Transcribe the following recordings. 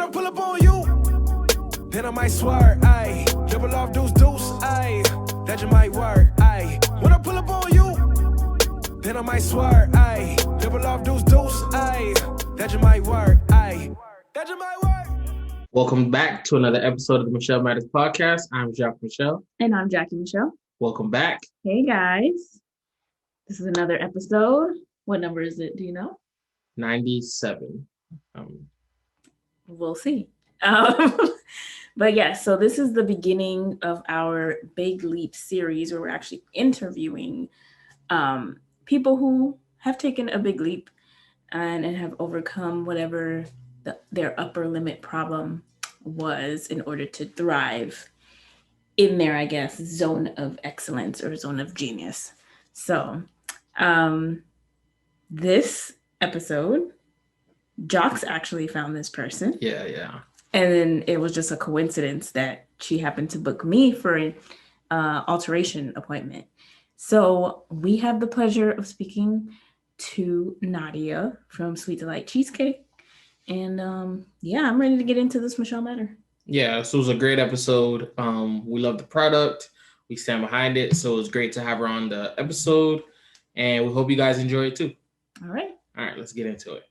I pull up on you, then I might swear, ayy. Double off deuce, ayy. That just might work, ayy. When I pull up on you, then I might swear, ayy. Double off deuce, ayy. That just might work, ayy. That just might work. Welcome back to another episode of the Michel Matters Podcast. I'm Jacques Michel. And I'm Jackie Michelle. Welcome back. Hey guys. This is another episode. What number is it? Do you know? 97. We'll see. But yeah, so this is the beginning of our Big Leap series where we're actually interviewing people who have taken a big leap and have overcome whatever their upper limit problem was in order to thrive in their, I guess, zone of excellence or zone of genius. So this episode, Jocks actually found this person. Yeah. And then it was just a coincidence that she happened to book me for an alteration appointment. So we have the pleasure of speaking to Nadia from Sweet Delight Cheesecake. And I'm ready to get into this Michel Matter. Yeah, so it was a great episode. We love the product. We stand behind it. So it was great to have her on the episode. And we hope you guys enjoy it too. All right, let's get into it.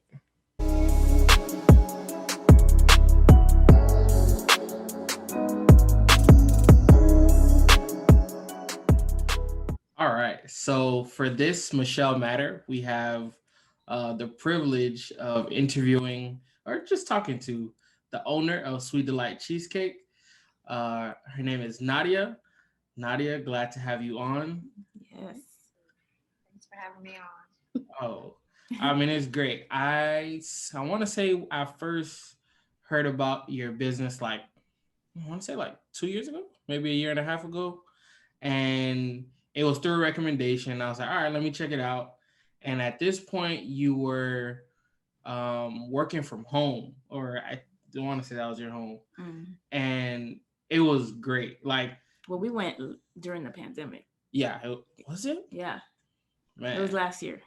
All right, so for this Michel Matter, we have the privilege of interviewing or just talking to the owner of Sweet Delight Cheesecake. Her name is Nadia. Nadia, glad to have you on. Yes. Thanks for having me on. Oh, I mean, it's great. I want to say I first heard about your business like 2 years ago, maybe a year and a half ago. And it was through a recommendation. I was like, all right, let me check it out. And at this point, you were working from home, or I don't want to say that was your home. And it was great. Well, we went during the pandemic. Yeah. Was it? Yeah. Man. It was last year.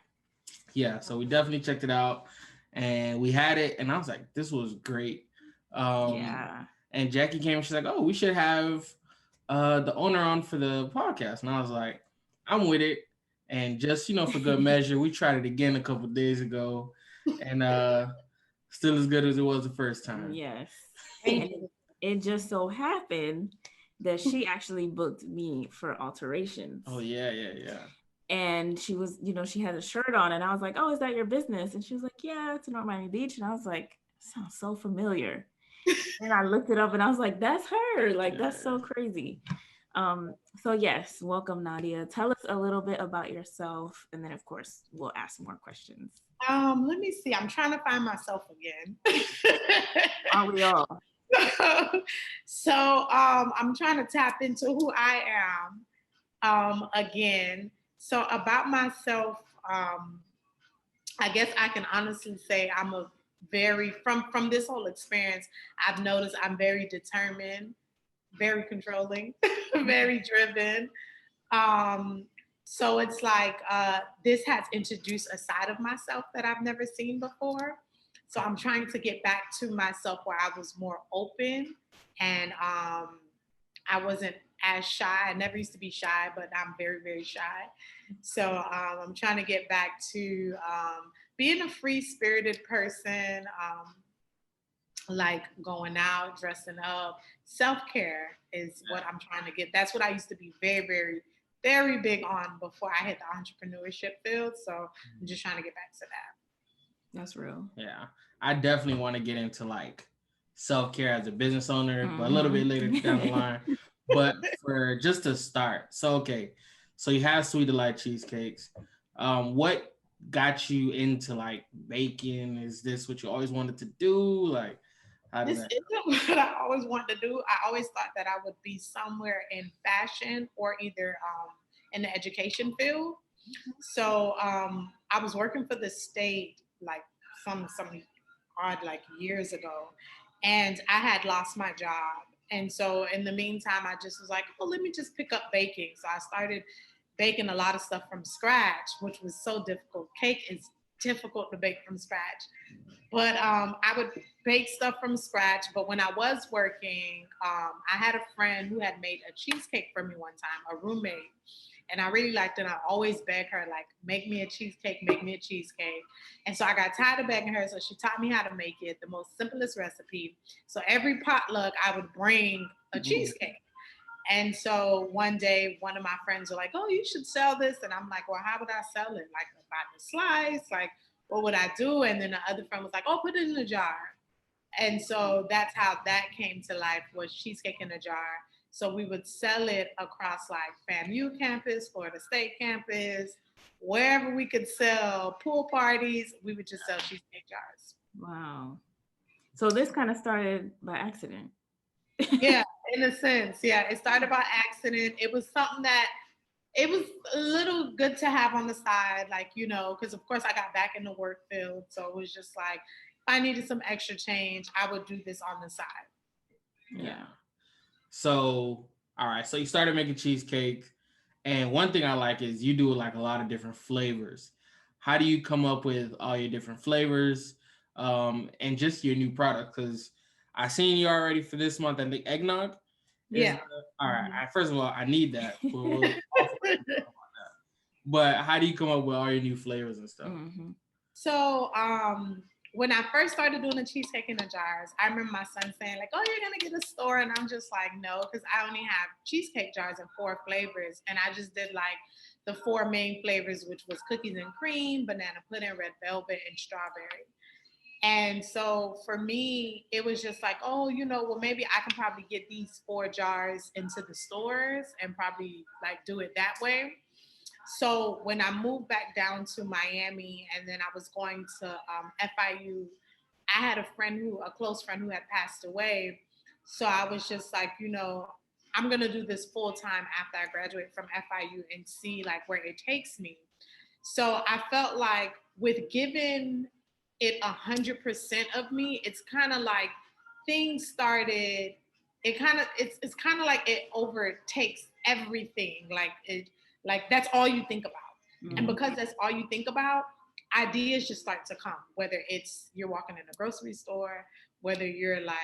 Yeah. So we definitely checked it out and we had it. And I was like, this was great. Yeah. And Jackie came and she's like, oh, we should have the owner on for the podcast. And I was like, I'm with it. And just, for good measure, we tried it again a couple of days ago. And still as good as it was the first time. Yes. And it just so happened that she actually booked me for alterations. Oh, yeah. And she was, she had a shirt on and I was like, oh, is that your business? And she was like, yeah, it's in North Miami Beach. And I was like, sounds so familiar. And I looked it up and I was like, that's her. That's so crazy. So yes, welcome, Nadia. Tell us a little bit about yourself. And then of course, we'll ask more questions. Let me see. I'm trying to find myself again. Are we all? So I'm trying to tap into who I am again. So about myself, I guess I can honestly say I'm a very, from this whole experience, I've noticed I'm very determined, very controlling, very driven. So it's like this has introduced a side of myself that I've never seen before. So I'm trying to get back to myself where I was more open and I wasn't as shy. I never used to be shy, but I'm very, very shy. So I'm trying to get back to being a free-spirited person, like going out, dressing up. Self-care is what I'm trying to get. That's what I used to be very, very, very big on before I hit the entrepreneurship field. So I'm just trying to get back to that. That's real. Yeah. I definitely want to get into self-care as a business owner, but a little bit later down the line. But for just to start, so you have Sweet Delight Cheesecakes. What got you into baking? Is this what you always wanted to do? This isn't what I always wanted to do. I always thought that I would be somewhere in fashion or either in the education field. So I was working for the state some odd years ago, and I had lost my job. And so in the meantime, I just was like, oh, let me just pick up baking. So I started baking a lot of stuff from scratch, which was so difficult. Cake is difficult to bake from scratch. But I would bake stuff from scratch. But when I was working, I had a friend who had made a cheesecake for me one time, a roommate. And I really liked it. And I always begged her, like, make me a cheesecake, make me a cheesecake. And so I got tired of begging her. So she taught me how to make it, the most simplest recipe. So every potluck, I would bring a cheesecake. And so one day, one of my friends were like, oh, you should sell this. And I'm like, well, how would I sell it? Like, by the slice? Like, what would I do? And then the other friend was like, oh, put it in a jar. And so that's how that came to life, was cheesecake in a jar. So we would sell it across like FAMU campus, Florida State campus, wherever we could sell, pool parties, we would just sell cheesecake jars. Wow. So this kind of started by accident. Yeah, in a sense. Yeah, it started by accident. It was something that it was a little good to have on the side, like, you know, because of course I got back in the work field. So it was just like, if I needed some extra change, I would do this on the side. Yeah. So, all right. So you started making cheesecake. And one thing I like is you do like a lot of different flavors. How do you come up with all your different flavors and just your new product? Because I seen you already for this month and the eggnog. Yeah. All right. First of all, I need that. But how do you come up with all your new flavors and stuff? Mm-hmm. So when I first started doing the cheesecake in the jars, I remember my son saying like, oh, you're going to get a store. And I'm just like, no, because I only have cheesecake jars in 4 flavors. And I just did like the 4 main flavors, which was cookies and cream, banana pudding, red velvet, and strawberry. And so for me, it was just like, oh, you know, well, maybe I can probably get these 4 jars into the stores and probably like do it that way. So when I moved back down to Miami and then I was going to FIU, I had a close friend who had passed away. So I was just like, you know, I'm going to do this full time after I graduate from FIU and see like where it takes me. So I felt like with giving it 100% of me, it's kind of like things started, it's kind of like it overtakes everything. Like that's all you think about. Mm-hmm. And because that's all you think about, ideas just start to come, whether it's you're walking in a grocery store, whether you're like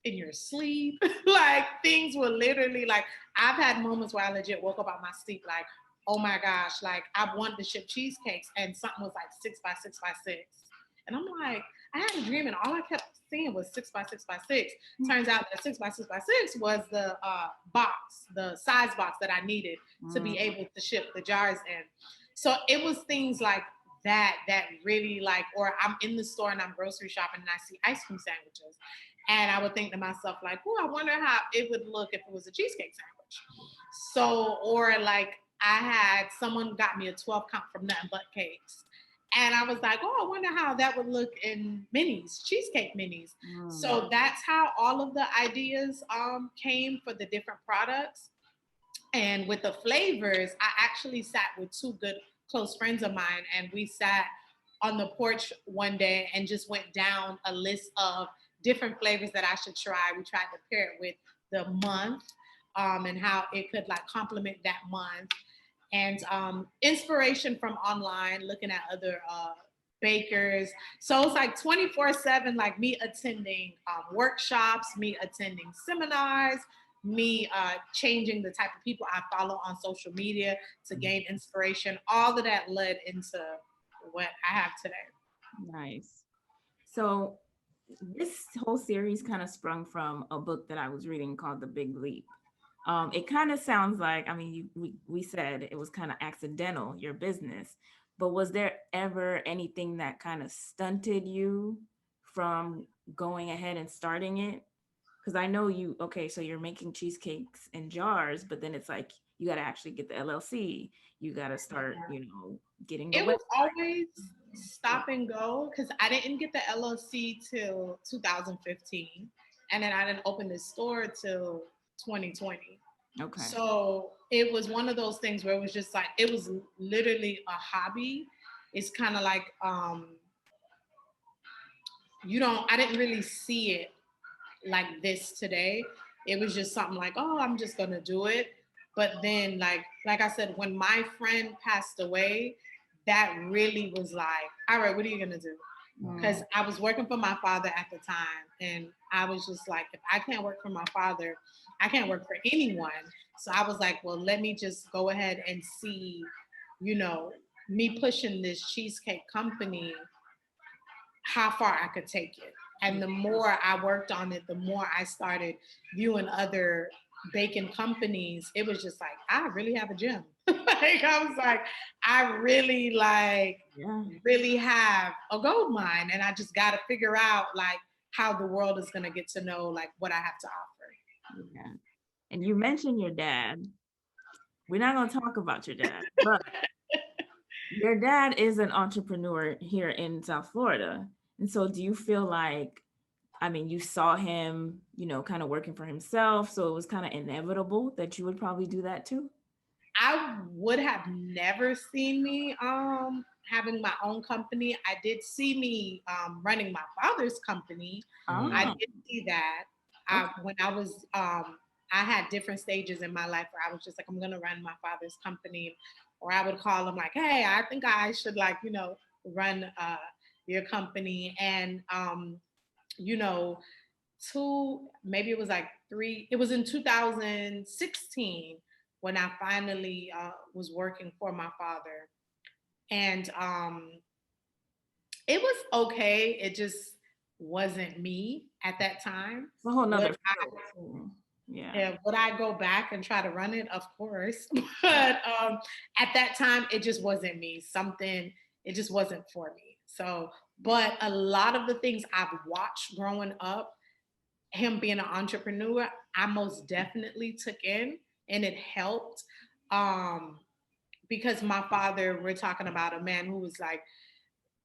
in your sleep, like things will literally, like I've had moments where I legit woke up out my sleep like, oh my gosh, like I wanted to ship cheesecakes and something was like 6 by 6 by 6. And I'm like, I had a dream and all I kept seeing was 6 by 6 by 6. Turns out that 6 by 6 by 6 was the box, the size box that I needed to be able to ship the jars in. So it was things like that really like, or I'm in the store and I'm grocery shopping and I see ice cream sandwiches. And I would think to myself like, oh, I wonder how it would look if it was a cheesecake sandwich. So, or like I had someone got me a 12 count from Nothing But Cakes. And I was like, oh, I wonder how that would look in minis, cheesecake minis. So that's how all of the ideas came for the different products. And with the flavors, I actually sat with 2 good close friends of mine. And we sat on the porch one day and just went down a list of different flavors that I should try. We tried to pair it with the month and how it could like complement that month. And inspiration from online, looking at other bakers. So it's like 24/7, like me attending workshops, me attending seminars, me changing the type of people I follow on social media to gain inspiration. All of that led into what I have today. Nice. So this whole series kind of sprung from a book that I was reading called The Big Leap. It kind of sounds like, I mean, we said it was kind of accidental, your business, but was there ever anything that kind of stunted you from going ahead and starting it? Because I know so you're making cheesecakes in jars, but then it's like, you got to actually get the LLC. You got to start, getting the It was always stop and go because I didn't get the LLC till 2015. And then I didn't open the store till 2020. Okay. So it was one of those things where it was just like, it was literally a hobby. It's kind of like, I didn't really see it like this today. It was just something like, oh, I'm just going to do it. But then like I said, when my friend passed away, that really was like, all right, what are you gonna do? Because I was working for my father at the time, and I was just like, if I can't work for my father, I can't work for anyone. So I was like, well, let me just go ahead and see, you know, me pushing this cheesecake company, how far I could take it. And the more I worked on it, the more I started viewing other baking companies. It was just like, I really have a gym. Like, I was like, I really really have a gold mine. And I just got to figure out like how the world is going to get to know like what I have to offer. Yeah. And you mentioned your dad. We're not going to talk about your dad, but your dad is an entrepreneur here in South Florida. And so do you feel like, I mean, you saw him, you know, kind of working for himself, so it was kind of inevitable that you would probably do that too? I would have never seen me having my own company. I did see me running my father's company. I did see that. When I was I had different stages in my life where I was just like, I'm gonna run my father's company, or I would call him like, hey, I think I should like, you know, run your company. And you know, maybe it was like it was in 2016 when I finally was working for my father. And it was okay. It just wasn't me at that time. It's a whole nother field. Yeah. Would I go back and try to run it? Of course. But at that time, it just wasn't me. It just wasn't for me. So, but a lot of the things I've watched growing up, him being an entrepreneur, I most definitely took in, and it helped. Because my father, we're talking about a man who was like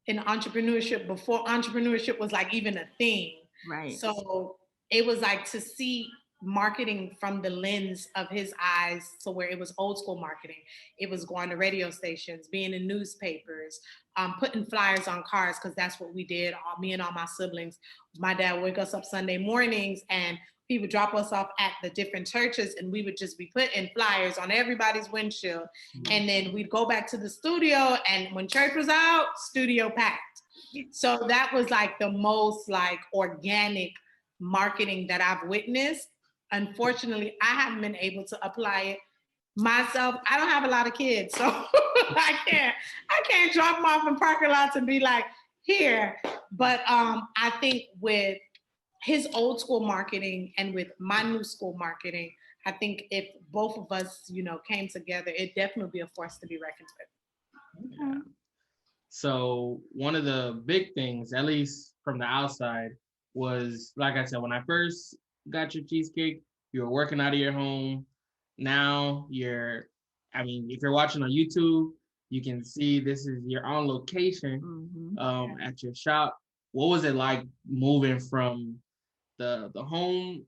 in entrepreneurship before entrepreneurship was like even a thing. Right. So it was like to see marketing from the lens of his eyes, so where it was old school marketing. It was going to radio stations, being in newspapers, putting flyers on cars, because that's what we did, me and all my siblings. My dad would wake us up Sunday mornings, and he would drop us off at the different churches, and we would just be putting flyers on everybody's windshield. And then we'd go back to the studio, and when church was out, studio packed. So that was like the most like organic marketing that I've witnessed. Unfortunately, I haven't been able to apply it myself. I don't have a lot of kids, so I can't drop them off in parking lots and be like, here. But I think with his old school marketing and with my new school marketing, I think if both of us, you know, came together, it definitely be a force to be reckoned with. Yeah. So one of the big things, at least from the outside, was, like I said, when I first got your cheesecake, you were working out of your home. Now if you're watching on YouTube, you can see this is your on location at your shop. What was it like moving from the home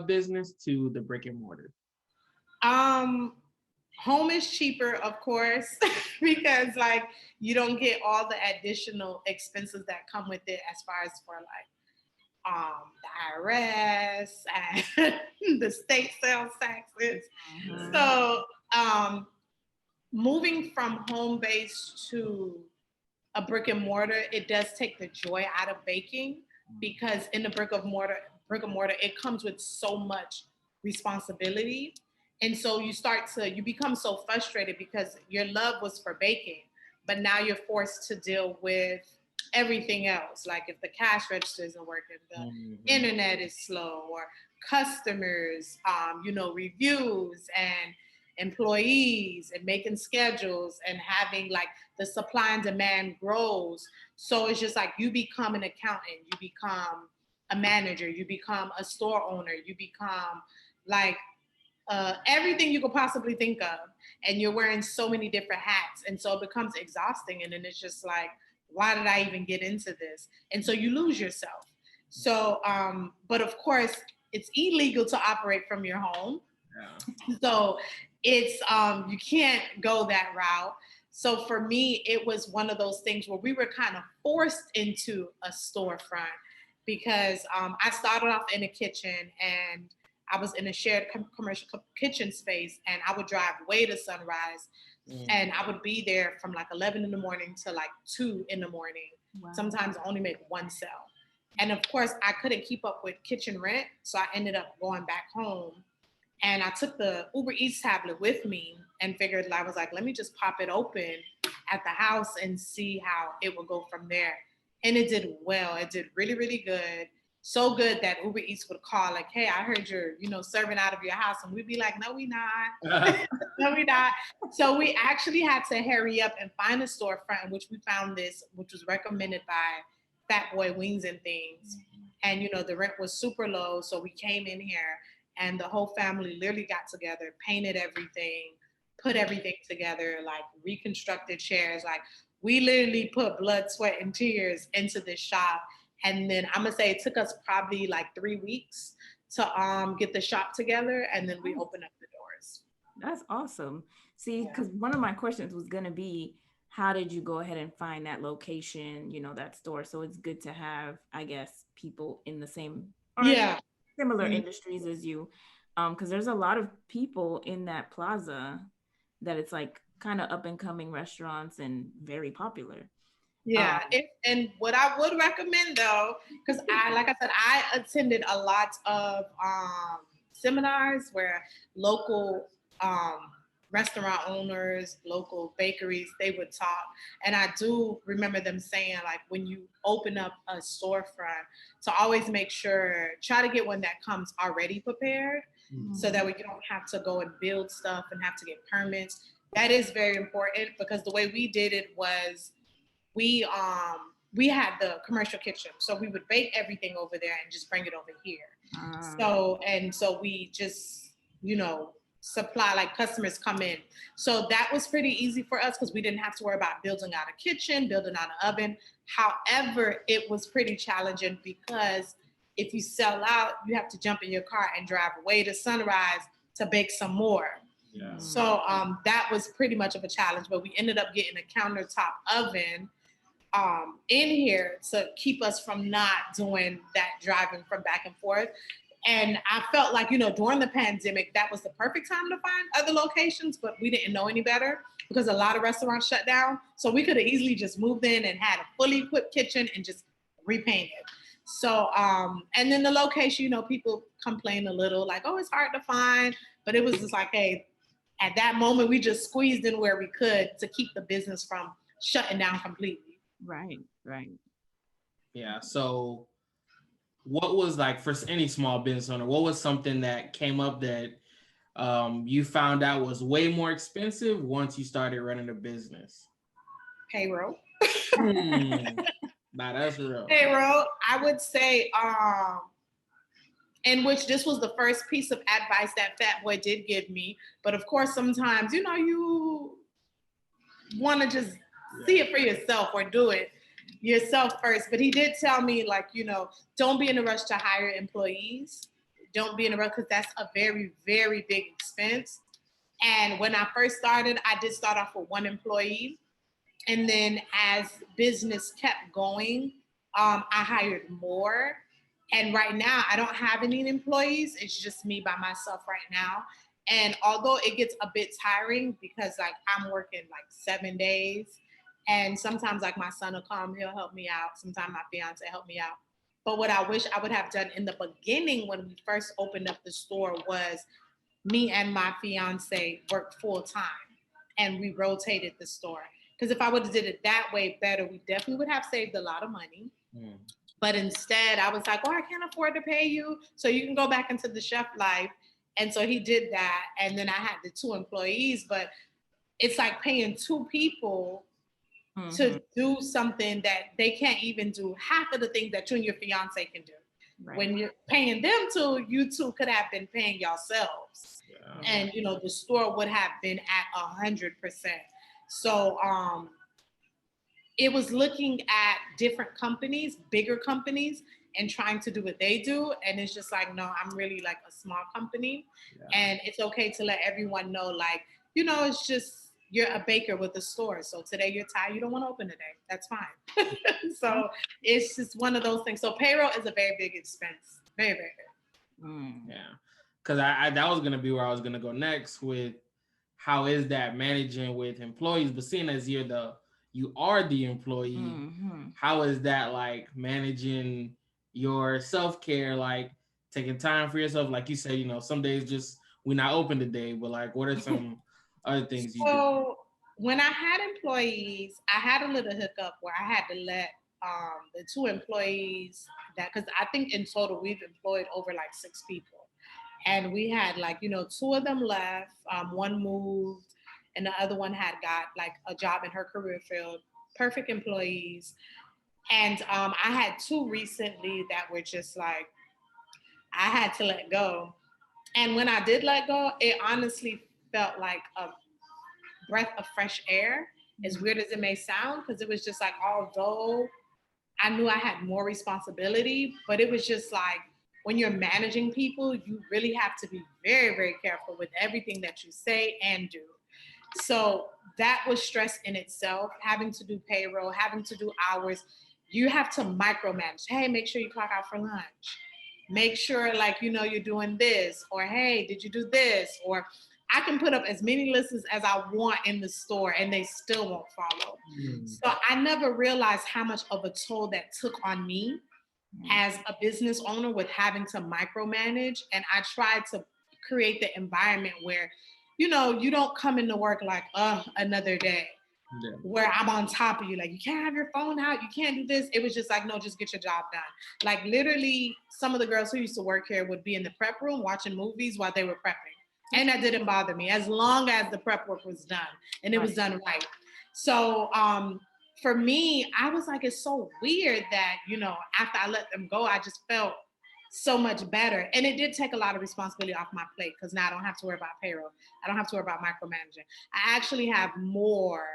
business to the brick and mortar? Home is cheaper, of course, because like you don't get all the additional expenses that come with it, as far as for like the IRS and the state sales taxes. So moving from home base to a brick and mortar, it does take the joy out of baking, because in the brick and mortar, it comes with so much responsibility. And so you become so frustrated because your love was for baking, but now you're forced to deal with everything else. Like if the cash register isn't working, the internet is slow, or customers, reviews and employees, and making schedules, and having like the supply and demand grows. So it's just like you become an accountant, you become a manager, you become a store owner, you become like everything you could possibly think of, and you're wearing so many different hats, and so it becomes exhausting. And then it's just like, why did I even get into this? And so you lose yourself. So but of course it's illegal to operate from your home. So it's you can't go that route. So for me, it was one of those things where we were kind of forced into a storefront, because I started off in a kitchen, and I was in a shared commercial kitchen space, and I would drive way to Sunrise And I would be there from like 11 in the morning to like 2 in the morning. Wow. Sometimes only make one sale. And of course, I couldn't keep up with kitchen rent. So I ended up going back home. And I took the Uber Eats tablet with me and figured, I was like, let me just pop it open at the house and see how it would go from there. And it did well. It did really, really good. So good that Uber Eats would call like, hey, I heard you're, serving out of your house. And we'd be like, no, we not. No, we not. So we actually had to hurry up and find a storefront in which we found this, which was recommended by Fat Boy Wings and Things. And, the rent was super low. So we came in here and the whole family literally got together, painted everything, put everything together, like reconstructed chairs. Like we literally put blood, sweat, and tears into this shop. And then I'm gonna say it took us probably like 3 weeks to get the shop together, and then we opened up the doors. That's awesome. See, because one of my questions was gonna be, how did you go ahead and find that location, that store? So it's good to have, I guess, people in the same similar industries as you, because there's a lot of people in that plaza that it's like kind of up and coming restaurants and very popular. Yeah, and what I would recommend though, because like I said, I attended a lot of seminars where local restaurant owners, local bakeries, they would talk. And I do remember them saying, like, when you open up a storefront, to always make sure, try to get one that comes already prepared so that we don't have to go and build stuff and have to get permits. That is very important, because the way we did it was, we had the commercial kitchen, so we would bake everything over there and just bring it over here. So we just supply, like customers come in. So that was pretty easy for us because we didn't have to worry about building out a kitchen, building out an oven. However, it was pretty challenging because if you sell out, you have to jump in your car and drive away to Sunrise to bake some more. Yeah. So that was pretty much of a challenge, but we ended up getting a countertop oven in here to keep us from not doing that driving from back and forth. And I felt like, during the pandemic, that was the perfect time to find other locations, but we didn't know any better because a lot of restaurants shut down. So we could have easily just moved in and had a fully equipped kitchen and just repainted. So, and then the location, people complain a little like, oh, it's hard to find, but it was just like, hey, at that moment, we just squeezed in where we could to keep the business from shutting down completely. Right. Yeah. So what was, like, for any small business owner, what was something that came up that you found out was way more expensive once you started running a business? Payroll. Nah, that's real. Payroll, I would say, in which this was the first piece of advice that Fat Boy did give me. But of course, sometimes, you want to just see it for yourself or do it yourself first. But he did tell me, like, don't be in a rush to hire employees. Don't be in a rush, because that's a very, very big expense. And when I first started, I did start off with one employee. And then as business kept going, I hired more. And right now, I don't have any employees. It's just me by myself right now. And although it gets a bit tiring because, like, I'm working like 7 days, and sometimes, like, my son will come, he'll help me out. Sometimes my fiance help me out. But what I wish I would have done in the beginning when we first opened up the store was me and my fiance worked full time and we rotated the store. Because if I would have did it that way better, we definitely would have saved a lot of money. But instead, I was like, oh, I can't afford to pay you, so you can go back into the chef life. And so he did that. And then I had the 2 employees, but it's like paying 2 people to do something that they can't even do half of the things that you and your fiance can do. Right. When you're paying them to, you 2 could have been paying yourselves. Yeah. And, the store would have been at 100%. So, it was looking at different companies, bigger companies, and trying to do what they do. And it's just like, no, I'm really like a small company. Yeah. And it's okay to let everyone know, like, it's just, you're a baker with a store. So today you're tired, you don't want to open today. That's fine. So it's just one of those things. So payroll is a very big expense. Very, very big. Yeah. Because I that was going to be where I was going to go next with, how is that managing with employees? But seeing as you are the employee, how is that like managing your self-care, like taking time for yourself? Like you said, some days just we're not open today, but like what are some other things you do? So when I had employees, I had a little hiccup where I had to let the 2 employees because I think in total we've employed over like 6 people. And we had 2 of them left, 1 moved, and the other one had got like a job in her career field, perfect employees. And I had 2 recently that were just like, I had to let go. And when I did let go, it honestly felt like a breath of fresh air, as weird as it may sound, because it was just like, although I knew I had more responsibility, but it was just like, when you're managing people, you really have to be very, very careful with everything that you say and do. So that was stress in itself, having to do payroll, having to do hours. You have to micromanage. Hey, make sure you clock out for lunch. Make sure you're doing this, or hey, did you do this? Or I can put up as many lists as I want in the store and they still won't follow. So I never realized how much of a toll that took on me as a business owner with having to micromanage. And I tried to create the environment where, you don't come into work like, another day, where I'm on top of you. Like, you can't have your phone out. You can't do this. It was just like, no, just get your job done. Like literally some of the girls who used to work here would be in the prep room watching movies while they were prepping. And that didn't bother me as long as the prep work was done and it was done right. So, for me, I was like, it's so weird that, after I let them go, I just felt so much better. And it did take a lot of responsibility off my plate because now I don't have to worry about payroll. I don't have to worry about micromanaging. I actually have more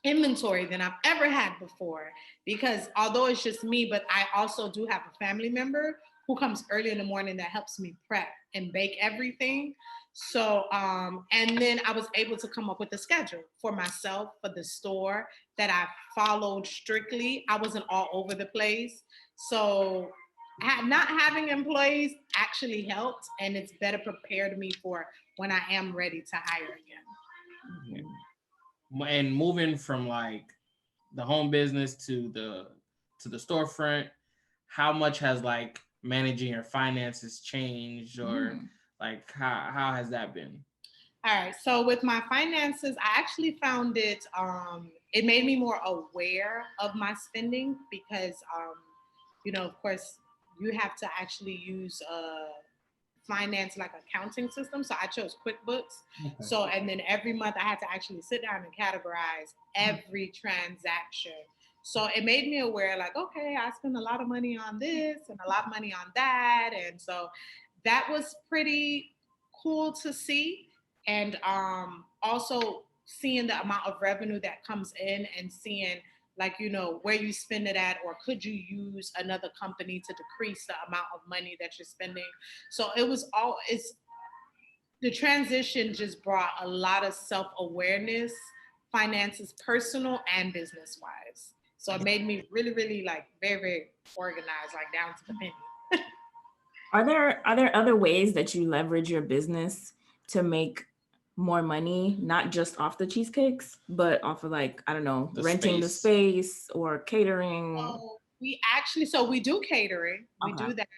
inventory than I've ever had before, because although it's just me, but I also do have a family member who comes early in the morning that helps me prep and bake everything. So, and then I was able to come up with a schedule for myself, for the store that I followed strictly. I wasn't all over the place. So not having employees actually helped, and it's better prepared me for when I am ready to hire again. And moving from like the home business to the storefront, how much has like managing your finances changed, or like how has that been? All right. So with my finances, I actually found it made me more aware of my spending because of course you have to actually use finance like accounting system. So I chose QuickBooks. Okay. So and then every month I had to actually sit down and categorize every transaction. So it made me aware, like, okay, I spend a lot of money on this and a lot of money on that. And so that was pretty cool to see. And also seeing the amount of revenue that comes in and seeing where you spend it at, or could you use another company to decrease the amount of money that you're spending. So the transition just brought a lot of self-awareness, finances, personal and business wise. So it made me really, really very, very organized, down to the penny. Are there other ways that you leverage your business to make more money, not just off the cheesecakes, but off of renting the space or catering? So we do catering. We do that.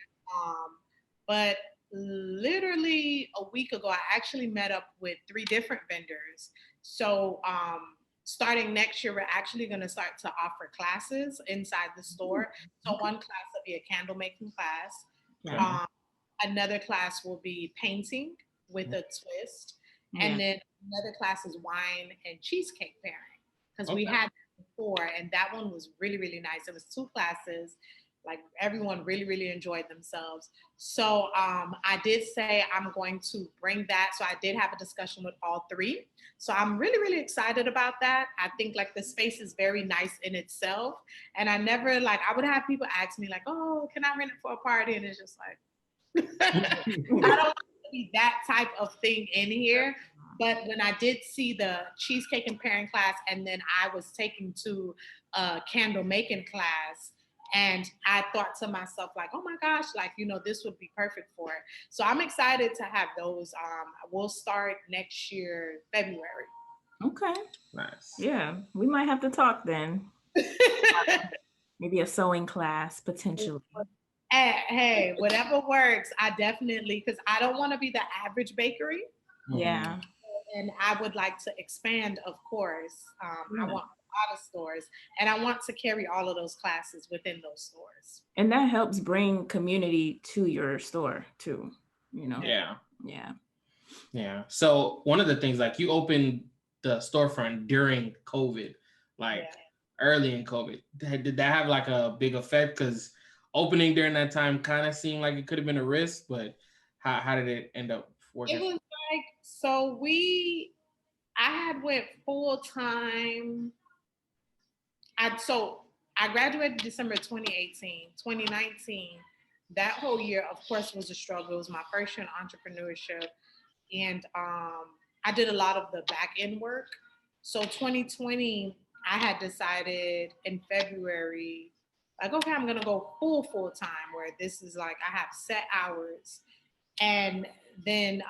But literally a week ago, I actually met up with 3 different vendors. So starting next year, we're actually going to start to offer classes inside the store. So one class will be a candle making class. Yeah. Another class will be painting with a twist. And then another class is wine and cheesecake pairing, because we had that before, and that one was really, really nice. It was 2 classes. Everyone really, really enjoyed themselves. So I did say I'm going to bring that. So I did have a discussion with all 3. So I'm really, really excited about that. I think the space is very nice in itself. And I never I would have people ask me oh, can I rent it for a party? And it's just I don't want to be that type of thing in here. But when I did see the cheesecake and pairing class, and then I was taken to a candle making class, And I thought to myself, like, oh my gosh, like, this would be perfect for it. So I'm excited to have those. We'll start next year, February. Okay. Nice. Yeah, we might have to talk then. Maybe a sewing class potentially. Hey, whatever works. I definitely, because I don't want to be the average bakery. Yeah. And I would like to expand, of course. I want a lot of stores, and I want to carry all of those classes within those stores. And that helps bring community to your store too, Yeah. Yeah. Yeah. So one of the things, like, you opened the storefront during COVID, like early in COVID. Did that have like a big effect? Because opening during that time kind of seemed like it could have been a risk, but how did it end up working? It was like, so I had went full time. I graduated December 2018, 2019. That whole year, of course, was a struggle. It was my first year in entrepreneurship. And I did a lot of the back end work. So 2020, I had decided in February, like, okay, I'm gonna go full time, where this is like I have set hours. And then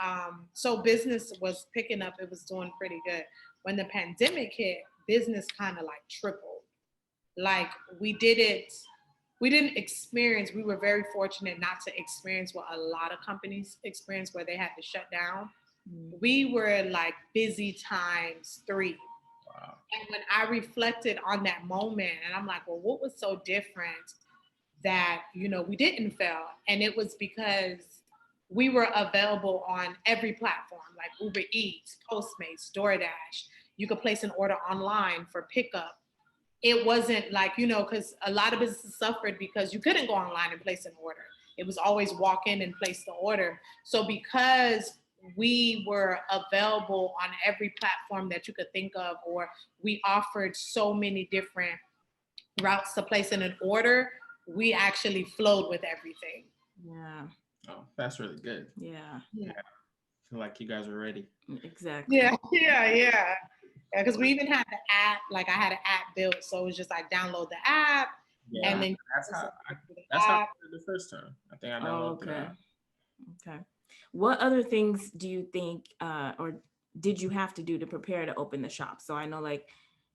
so business was picking up, it was doing pretty good. When the pandemic hit, business kind of like tripled. Like we didn't experience, we were very fortunate not to experience what a lot of companies experience, where they had to shut down. We were like busy times 3. Wow. And when I reflected on that moment, and I'm like, well, what was so different that, we didn't fail? And it was because we were available on every platform, like Uber Eats, Postmates, DoorDash. You could place an order online for pickup. It wasn't like, because a lot of businesses suffered because you couldn't go online and place an order. It was always walk in and place the order. So because we were available on every platform that you could think of, or we offered so many different routes to place in an order, we actually flowed with everything. Yeah. Oh, that's really good. Yeah. I feel like you guys were ready. Exactly. Yeah. Because we even had the app, like I had an app built, so it was just like download the app, and then that's how I did the first time. I think I downloaded the app. Okay. What other things do you think, or did you have to do to prepare to open the shop? So I know, like,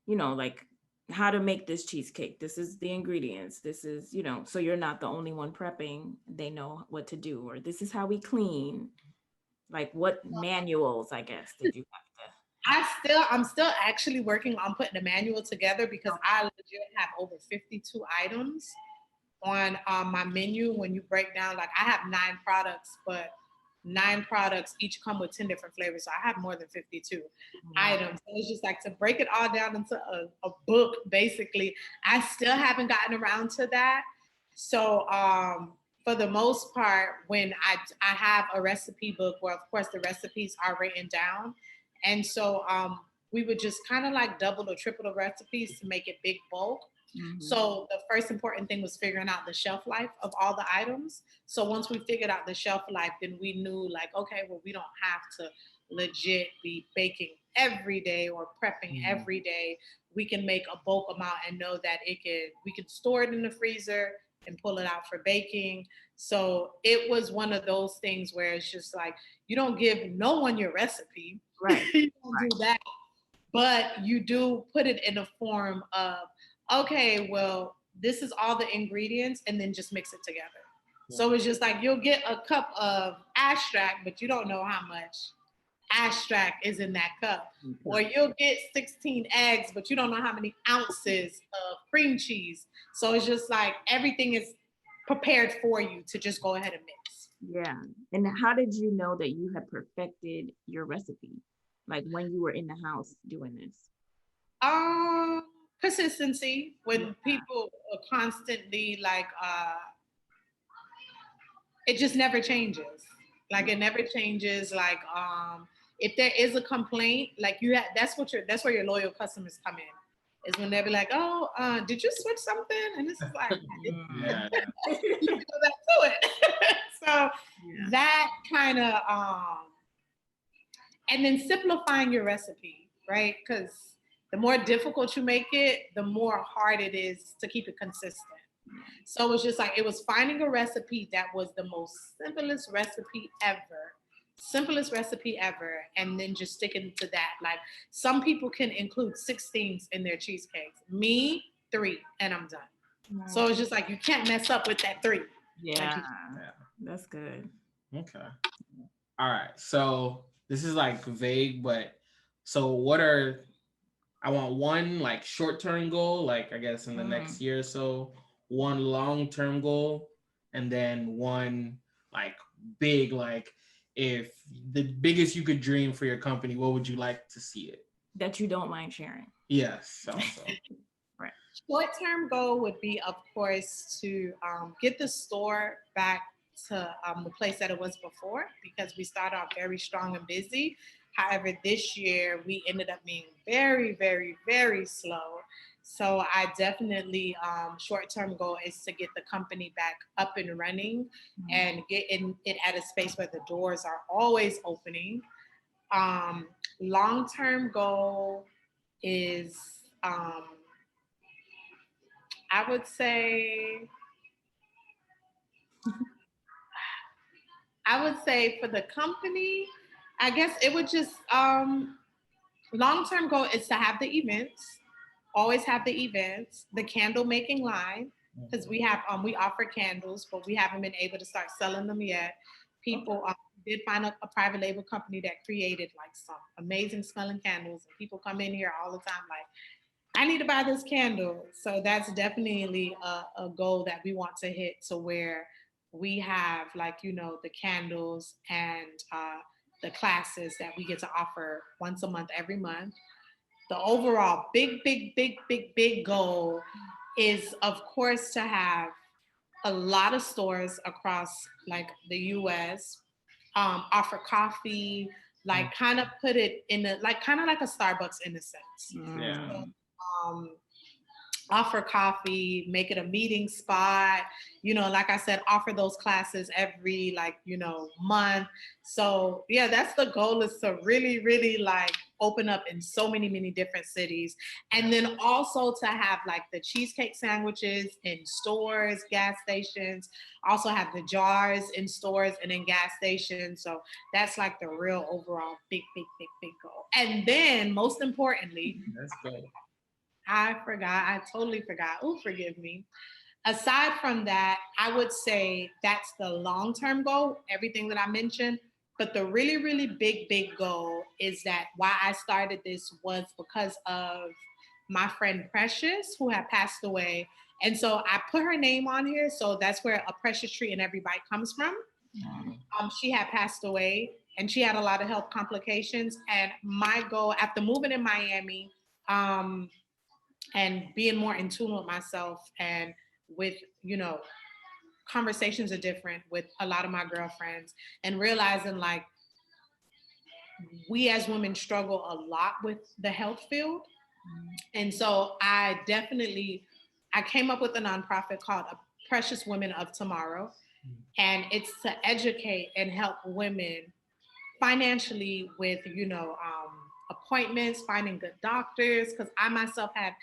like how to make this cheesecake. This is the ingredients. This is, so you're not the only one prepping. They know what to do, or this is how we clean. Like, what manuals, I guess, did you have to? I'm still actually working on putting the manual together, because I legit have over 52 items on my menu. When you break down, like I have 9 products, but 9 products each come with 10 different flavors. So I have more than 52 items. So it's just like to break it all down into a book, basically. I still haven't gotten around to that. So for the most part, when I have a recipe book where, of course, the recipes are written down. And so we would just kind of like double or triple the recipes to make it big bulk. Mm-hmm. So the first important thing was figuring out the shelf life of all the items. So once we figured out the shelf life, then we knew, like, okay, well, we don't have to legit be baking every day or prepping every day. We can make a bulk amount and know that we can store it in the freezer and pull it out for baking. So it was one of those things where it's just like, you don't give no one your recipe. Right. You don't do that. But you do put it in a form of, okay, well, this is all the ingredients, and then just mix it together. Yeah. So it's just like, you'll get a cup of extract, but you don't know how much extract is in that cup. Mm-hmm. Or you'll get 16 eggs, but you don't know how many ounces of cream cheese. So it's just like, everything is prepared for you to just go ahead and mix. Yeah. And how did you know that you had perfected your recipe? Like when you were in the house doing this? Consistency. When people are constantly like, it just never changes. Like it never changes. Like if there is a complaint, like that's where your loyal customers come in. Is when they be like, oh, did you switch something? And this is like, you go back to it. So that kind of, and then simplifying your recipe, right? Because the more difficult you make it, the more hard it is to keep it consistent. So it was just like, it was finding a recipe that was the most simplest recipe ever, and then just sticking to that. Like, some people can include 6 things in their cheesecakes. Me, 3, and I'm done. So it's just like, you can't mess up with that 3. Yeah, Yeah. that's good. Okay. All right. So this is like vague, but so what are, I want one like short-term goal, like I guess in the next year or so, one long-term goal, and then one like big, like if the biggest you could dream for your company, what would you like to see it? That you don't mind sharing. Yes. Also. Right. Short-term goal would be, of course, to get the store back to the place that it was before, because we started off very strong and busy. However, this year we ended up being very, very, very slow. So I definitely, short-term goal is to get the company back up and running and get it at a space where the doors are always opening. Long-term goal is, I would say for the company, I guess it would just, long-term goal is to have the events, always have the events, the candle making line, because we offer candles, but we haven't been able to start selling them yet. People did find a private label company that created like some amazing smelling candles, and people come in here all the time like, I need to buy this candle. So that's definitely a goal that we want to hit, to where we have, like, the candles and the classes that we get to offer once a month, every month. The overall big goal is, of course, to have a lot of stores across like the US, offer coffee, like kind of put it in a, like kind of like a Starbucks in a sense. Yeah. So, offer coffee, make it a meeting spot, like I said, offer those classes every month. So yeah, that's the goal, is to really, really like open up in so many different cities. And then also to have like the cheesecake sandwiches in stores, gas stations, also have the jars in stores and in gas stations. So that's like the real overall big goal. And then most importantly, That's good. I totally forgot. Oh, forgive me. Aside from that, I would say that's the long-term goal, everything that I mentioned. But the really, really big goal is that why I started this was because of my friend Precious, who had passed away. And so I put her name on here. So that's where a precious tree in every bite comes from. She had passed away, and she had a lot of health complications. And my goal after moving in Miami, and being more in tune with myself, and with, conversations are different with a lot of my girlfriends, and realizing like we as women struggle a lot with the health field. And so I came up with a nonprofit called Precious Women of Tomorrow. And it's to educate and help women financially with, appointments, finding good doctors. Because I myself had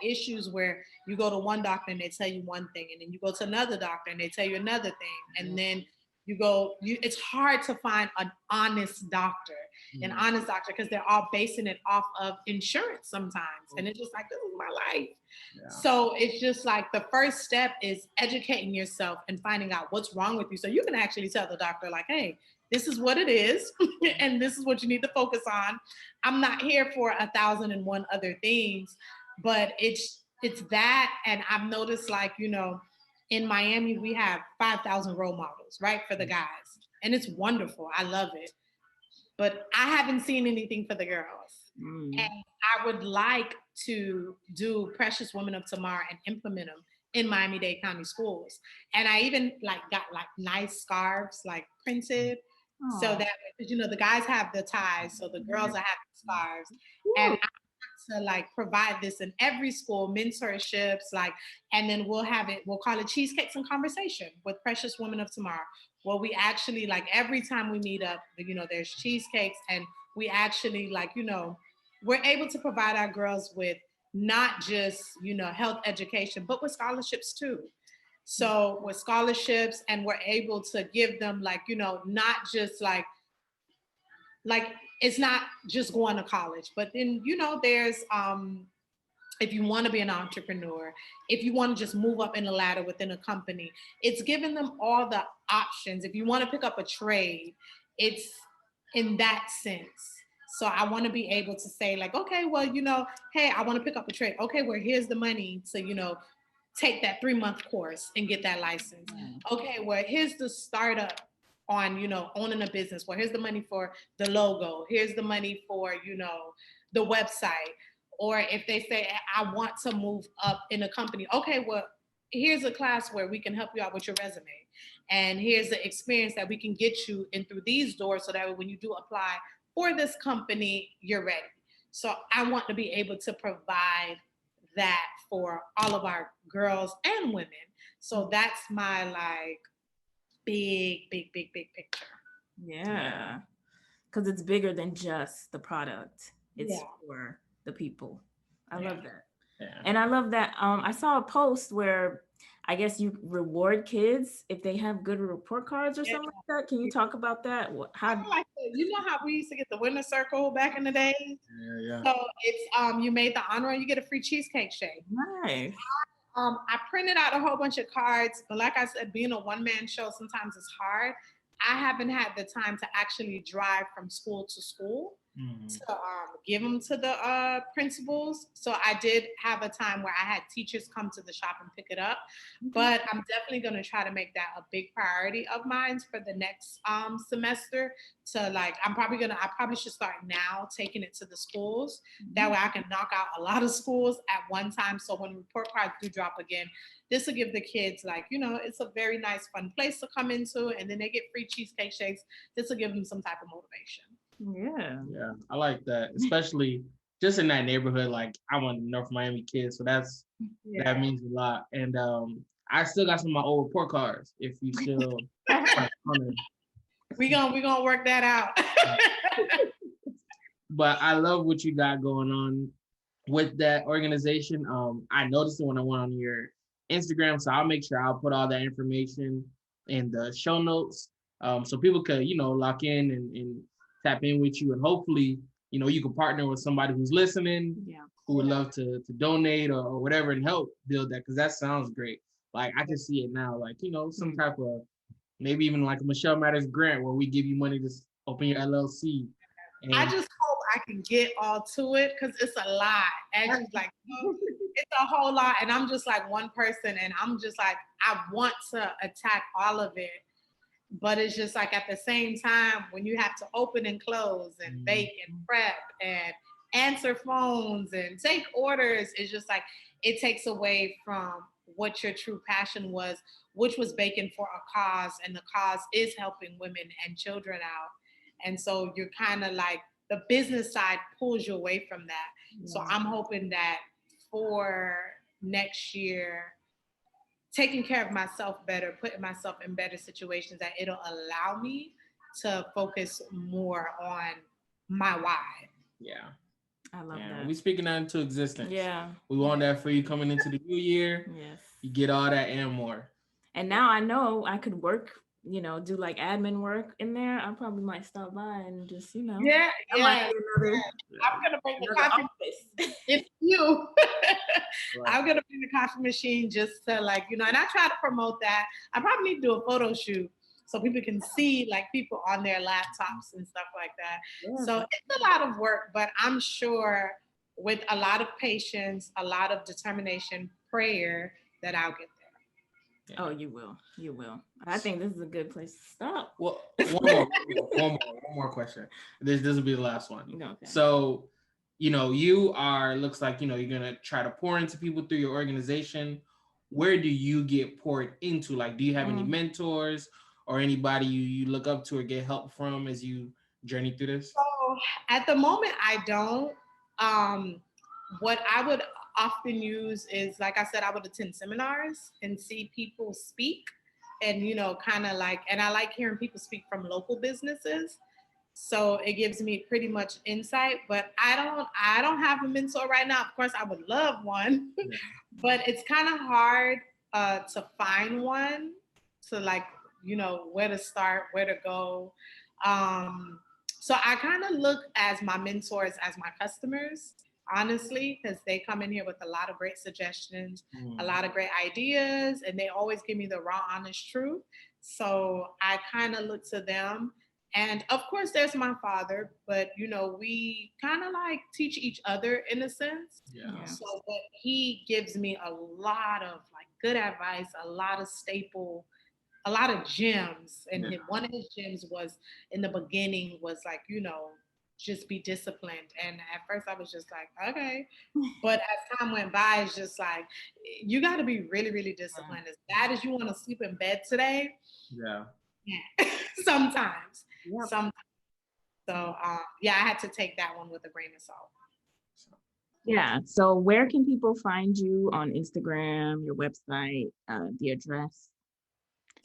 issues where you go to one doctor and they tell you one thing, and then you go to another doctor and they tell you another thing, and then it's hard to find an honest doctor, because they're all basing it off of insurance sometimes, and it's just like, this is my life. Yeah. So it's just like the first step is educating yourself and finding out what's wrong with you, so you can actually tell the doctor like, hey, this is what it is, and this is what you need to focus on. I'm not here for 1,001 other things, but it's that. And I've noticed, like, in Miami, we have 5,000 role models, right, for the guys. And it's wonderful. I love it. But I haven't seen anything for the girls. And I would like to do Precious Women of Tomorrow and implement them in Miami-Dade County schools. And I even got nice scarves, like printed. Aww. So that, the guys have the ties, so the girls are having scarves. Ooh. And I want to provide this in every school, mentorships, and then we'll call it Cheesecakes and Conversation with Precious Women of Tomorrow. Well, we actually, every time we meet up, there's cheesecakes, and we actually, we're able to provide our girls with not just, health education, but with scholarships too. So with scholarships, and we're able to give them like, not just like it's not just going to college, but then, there's, if you want to be an entrepreneur, if you want to just move up in the ladder within a company, it's giving them all the options. If you want to pick up a trade, it's in that sense. So I want to be able to say like, okay, well, hey, I want to pick up a trade. Okay, well, here's the money to, take that 3-month course and get that license. Okay, well, here's the startup on, owning a business. Well, here's the money for the logo. Here's the money for, the website. Or if they say, I want to move up in a company. Okay, well, here's a class where we can help you out with your resume. And here's the experience that we can get you in through these doors so that when you do apply for this company, you're ready. So I want to be able to provide that for all of our girls and women. So that's my like big picture. Yeah. Because it's bigger than just the product. It's for the people. I love that. Yeah. And I love that. I saw a post where I guess you reward kids if they have good report cards or something like that. Can you talk about that? How how we used to get the winner circle back in the day? Yeah. So it's you made the honor and you get a free cheesecake shake. Nice. I printed out a whole bunch of cards, but like I said, being a one-man show, sometimes it's hard. I haven't had the time to actually drive from school to school to give them to the principals. So I did have a time where I had teachers come to the shop and pick it up, but I'm definitely going to try to make that a big priority of mine for the next semester. To like, I probably should start now taking it to the schools. That way I can knock out a lot of schools at one time. So when report cards do drop again, this will give the kids like, it's a very nice, fun place to come into, and then they get free cheesecake shakes. This will give them some type of motivation. Yeah, I like that, especially just in that neighborhood. Like, I want North Miami kids, so that means a lot. And I still got some of my old report cards. If you still, we gonna work that out. But I love what you got going on with that organization. I noticed it when I went on your Instagram, so I'll make sure I'll put all that information in the show notes, so people could lock in and tap in with you, and hopefully you can partner with somebody who's listening, who would love to donate or whatever and help build that, because that sounds great. Like, I can see it now, like some type of, maybe even like a Michel Matters grant where we give you money to open your LLC. And I just hope I can get all to it, because it's a lot. And like, it's a whole lot. And I'm just like one person, and I'm just like, I want to attack all of it. But it's just like, at the same time, when you have to open and close and bake and prep and answer phones and take orders, it's just like, it takes away from what your true passion was, which was baking for a cause. And the cause is helping women and children out. And so you're kind of like, the business side pulls you away from that. So I'm hoping that for next year, taking care of myself better, putting myself in better situations, that it'll allow me to focus more on my why. Yeah. I love that. We speaking that into existence. Yeah. We want that for you coming into the new year. Yes. You get all that and more. And now I know I could work, do like admin work in there. I probably might stop by and just, Yeah. I'm gonna bring the coffee. It's you. I'm gonna bring the coffee machine just to like, and I try to promote that. I probably need to do a photo shoot so people can see like people on their laptops and stuff like that. Yeah. So it's a lot of work, but I'm sure with a lot of patience, a lot of determination, prayer, that I'll get there. Yeah. Oh, you will. You will. I think this is a good place to stop. Well, one more question. This will be the last one. Okay. So, you are, looks like, you're going to try to pour into people through your organization. Where do you get poured into? Like, do you have any mentors or anybody you look up to or get help from as you journey through this? So at the moment, I don't. What I would often use is, like I said, I would attend seminars and see people speak, and kind of like, and I like hearing people speak from local businesses, so it gives me pretty much insight. But I don't have a mentor right now. Of course I would love one, but it's kind of hard to find one, to like, you know, where to start, where to go. So I kind of look as my mentors as my customers, honestly, because they come in here with a lot of great suggestions, a lot of great ideas, and they always give me the raw, honest truth. So I kind of look to them. And of course, there's my father, but, you know, we kind of like teach each other in a sense. Yeah. So but he gives me a lot of like good advice, a lot of gems. And one of his gems was in the beginning was like, you know, just be disciplined. And at first I was just like, okay. But as time went by, it's just like, you got to be really, really disciplined. As bad as you want to sleep in bed today. Yeah. Sometimes. Yep. Sometimes. So, I had to take that one with a grain of salt. Yeah. So where can people find you on Instagram, your website, the address?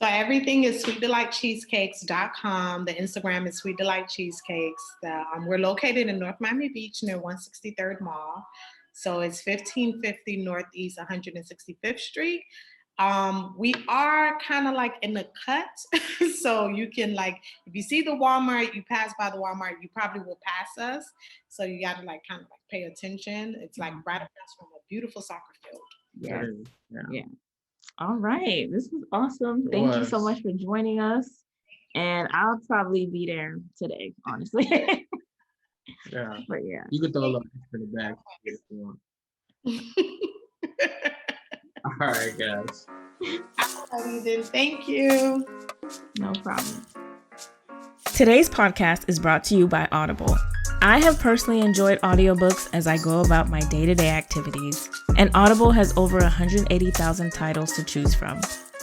So everything is sweetdelightcheesecakes.com. The Instagram is Sweet Delight Cheesecakes. We're located in North Miami Beach near 163rd Mall. So it's 1550 Northeast 165th Street. We are kind of like in the cut. So you can like, if you see the Walmart, you pass by the Walmart, you probably will pass us. So you got to like kind of like pay attention. It's like right across from a beautiful soccer field. Yeah. All right. This was awesome. Thank you so much for joining us. And I'll probably be there today, honestly. Yeah. But yeah. You could throw a little in the back if you want. All right, guys. Then thank you. No problem. Today's podcast is brought to you by Audible. I have personally enjoyed audiobooks as I go about my day-to-day activities, and Audible has over 180,000 titles to choose from.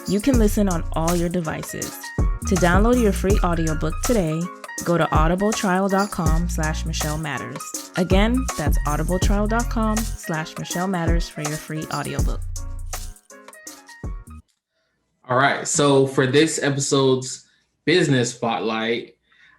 You can listen on all your devices. To download your free audiobook today, go to audibletrial.com/Michel Matters. Again, that's audibletrial.com/Michel Matters for your free audiobook. All right. So for this episode's business spotlight,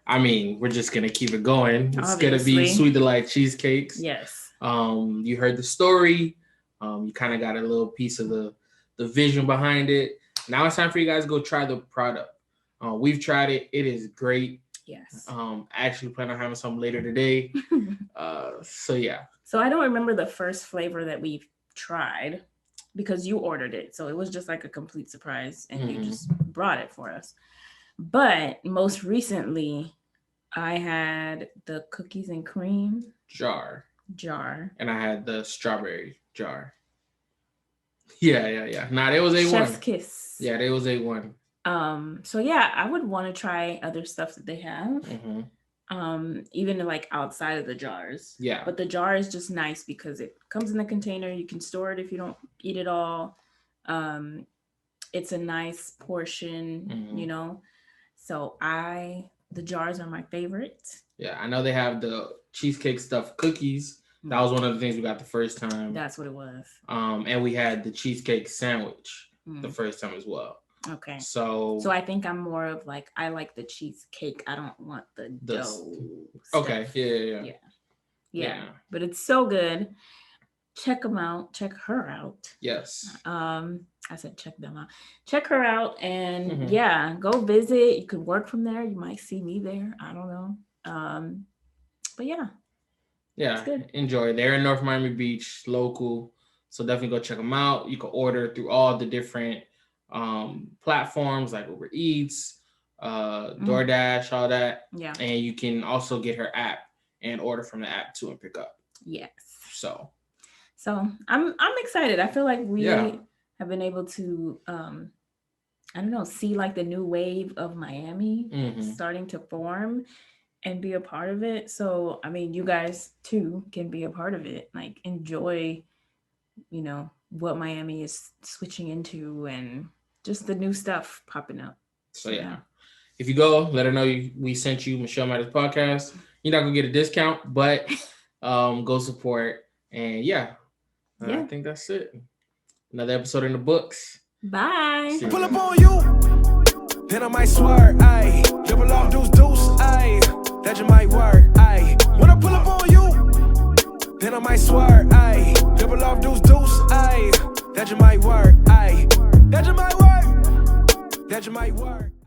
I mean, we're just gonna keep it going. It's gonna be Sweet Delight Cheesecakes. Yes. You heard the story. You kind of got a little piece of the vision behind it. Now it's time for you guys to go try the product. We've tried it. It is great. Yes. I actually plan on having some later today. So yeah. So I don't remember the first flavor that we've tried because you ordered it. So it was just like a complete surprise and you just brought it for us. But most recently, I had the cookies and cream jar. And I had the strawberry jar. Yeah. Nah, there was A1. Chef's kiss. Yeah, there was A1. So yeah, I would want to try other stuff that they have. Even like outside of the jars. Yeah. But the jar is just nice because it comes in the container. You can store it if you don't eat it all. It's a nice portion, you know. So the jars are my favorite. Yeah, I know they have the cheesecake stuffed cookies. That was one of the things we got the first time. That's what it was. And we had the cheesecake sandwich the first time as well. Okay. So I think I'm more of like, I like the cheesecake. I don't want the dough. Okay. Stuff. Yeah. But it's so good. Check them out. Check her out. Yes. I said check them out. Check her out and go visit. You could work from there. You might see me there. I don't know. But yeah. Yeah. Enjoy. They're in North Miami Beach, local. So definitely go check them out. You can order through all the different platforms like Uber Eats, DoorDash, all that. Yeah. And you can also get her app and order from the app too and pick up. Yes. So I'm excited. I feel like we have been able to see like the new wave of Miami starting to form and be a part of it. So I mean, you guys too can be a part of it. Like enjoy, you know, what Miami is switching into and just the new stuff popping up. So yeah. If you go, let her know we sent you Michel Matters Podcast. You're not gonna get a discount, but go support. And I think that's it. Another episode in the books. Bye. Pull up on you, then I might swear, ayy. Double off deuce, ayy. That just might work, ayy. When I pull up on you, then I might swear, ayy. Double off deuce, ayy. That just might work, ayy. that you might work.